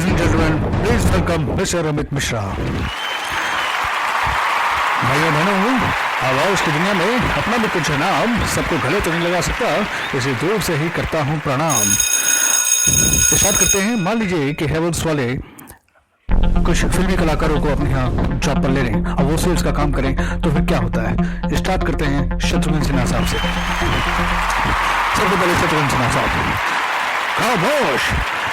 ladies and gentlemen, please welcome Mr. Amit Mishra. भाइयों बहनों, आवाज की दुनिया में अपना भी कुछ नाम सबको गले तो नहीं लगा सकता, इसे दूर से ही करता हूँ प्रणाम। स्टार्ट करते हैं। मान लीजिए कि हेवल्स वाले कुछ फिल्मी कलाकारों को अपने यहाँ जॉब पर ले लें और वो सेल्स का काम करें, तो फिर क्या होता है। स्टार्ट करते हैं शत्रुघ्न सिन्हा साहब से। सबसे पहले शत्रुघ्न सिन्हा साहब, खामोश,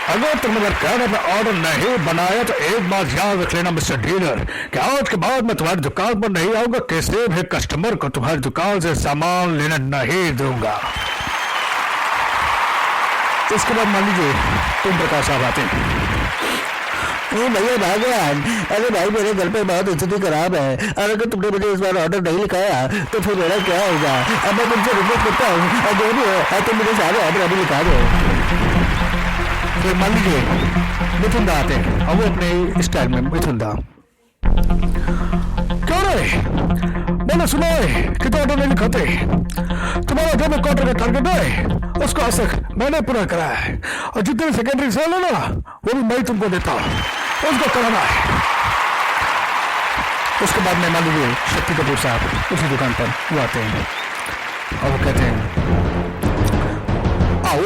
अगर तुमने मेरे कहने पर ऑर्डर नहीं बनाया तो एक बात याद रख लेना मिस्टर डीलर कि आज के बाद मैं तुम्हारी दुकान पर नहीं आऊंगा, किसी भी कस्टमर को तुम्हारी दुकान से सामान लेने नहीं दूंगा। इसके बाद मान लीजिए तुम प्रकाश साहब आते हैं। भैया भागवान, अरे भाई मेरे घर पे बहुत स्थिति खराब है और अगर तुमने मुझे इस बार ऑर्डर नहीं लिखाया तो फिर मेरा क्या होगा। अब मैं तुमसे रिक्वेस्ट करता हूँ, जो भी है तुम मुझे सारे ऑर्डर अभी लिखा दो। फिर मान लीजिए मिथुन दा आते हैं और वो अपने स्टाइल में मिथुन दा, क्यों रे मैंने सुना है कि तो ऑर्डर नहीं लिखाते, तुम्हारा जो भी क्वार्टर का टारगेट है उसको आज तक मैंने पूरा कराया है और जितने सेकेंडरी सेल है ना वो भी मैं तुमको देता हूँ, उसको कराना है। उसके बाद में मान लीजिए शक्ति कपूर साहब उसी दुकान पर वो आते हैं और वो कहते हैं, आओ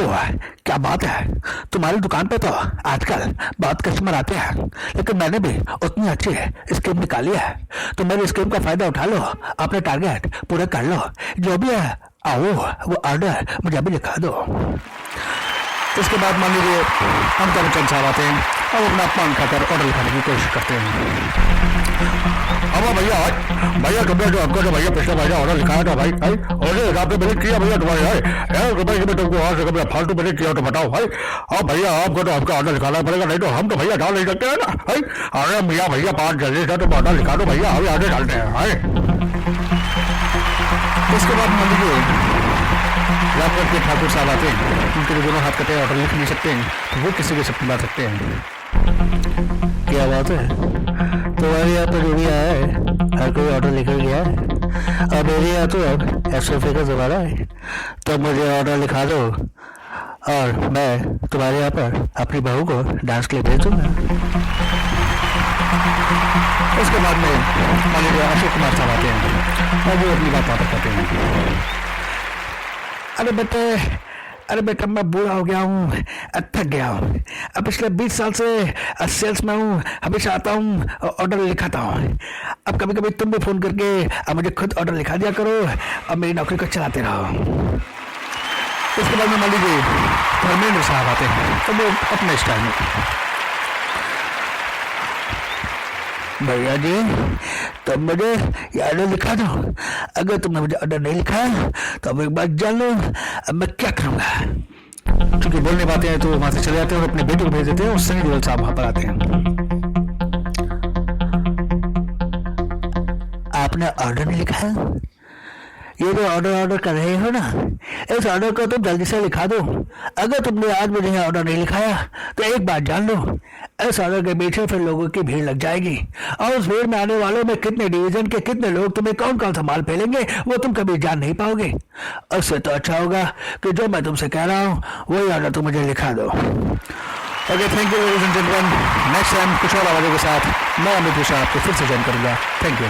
क्या बात है, तुम्हारी दुकान पे तो आजकल बहुत कस्टमर आते हैं, लेकिन मैंने भी उतनी अच्छी स्कीम निकाली है, तो मेरी स्कीम का फायदा उठा लो, अपने टारगेट पूरे कर लो, जो भी है आओ वो ऑर्डर मुझे अभी लिखा दो। इसके बाद मान लीजिए अमिताभ बच्चन साहब आते हैं और अपना पान खाकर ऑर्डर लिखाने की कोशिश करते हैं। अब भैया भैया तुमने जो हमको जो भैया पिछले महीने ऑर्डर लिखाया था भाई और हिसाब से मैंने किया भैया तुम्हारे ₹1 की तुमको और से कभी फालतू मैंने किया तो बताओ भाई। अब भैया आपको तो हमका ऑर्डर लिखाना पड़ेगा, नहीं तो हम तो भैया डाल नहीं सकते हैं ना भाई। अरे भैया भैया 5 जल्दी से तुम ऑर्डर लिखा दो भैया, हम आगे डालते हैं भाई। इसके बाद मान लीजिए रामगढ़ के ठाकुर साहब आते हैं, उनके दोनों हाथ कटे ऑर्डर लिख नहीं सकते हैं, तो वो किसी के सबकी बात रखते हैं। क्या बात है, तुम्हारे यहाँ पर जो भी आया है हर कोई ऑर्डर लेकर गया है और मेरे यहाँ तो अब SFA का जमाना है, तो मुझे ऑर्डर लिखा दो और मैं तुम्हारे यहाँ पर अपनी बहू को डांस के लिए भेज दूंगा। उसके बाद में मान लीजिए अशोक कुमार साहब आते हैं और वो अपनी बात वापस करते हैं। अरे बेटा मैं बूढ़ा हो गया हूँ, थक गया हूँ, अब पिछले 20 साल से सेल्स में हूँ, हमेशा आता हूँ ऑर्डर लिखाता हूँ, अब कभी कभी तुम भी फोन करके अब मुझे खुद ऑर्डर लिखा दिया करो और मेरी नौकरी को चलाते रहो। इसके बाद में मान लीजिए धर्मेंद्र साहब आते हैं तो वो अपने स्टाइल में, भैया जी तुम मुझे ये ऑर्डर लिखा दो, अगर तुमने मुझे ऑर्डर नहीं लिखाया तो अब एक बात जान लो अब मैं क्या करूँगा। क्योंकि बोल नहीं पाते हैं तो वहां से चले जाते हैं और अपने बेटे को भेज देते हैं और सनी देओल साहब वहां पर आते हैं। आपने ऑर्डर नहीं लिखा है, ये जो ऑर्डर कर रहे हो ना, इस ऑर्डर को तुम जल्दी से लिखा दो। अगर तुमने आज मुझे ऑर्डर नहीं लिखाया तो एक बात जान लो, इस ऑर्डर के पीछे फिर लोगों की भीड़ लग जाएगी और उस भीड़ में आने वालों में कितने डिवीजन के कितने लोग तुम्हें कौन कौन सा माल फेलेंगे वो तुम कभी जान नहीं पाओगे। उससे तो अच्छा होगा कि जो मैं तुमसे कह रहा हूँ वही ऑर्डर तुम मुझे लिखा दो। Okay, thank you ladies and gentleman. Next time कुछ और आवाज़ों के साथ मैं अमित मिश्रा आपको फिर से ज्वाइन करूंगा। Thank you.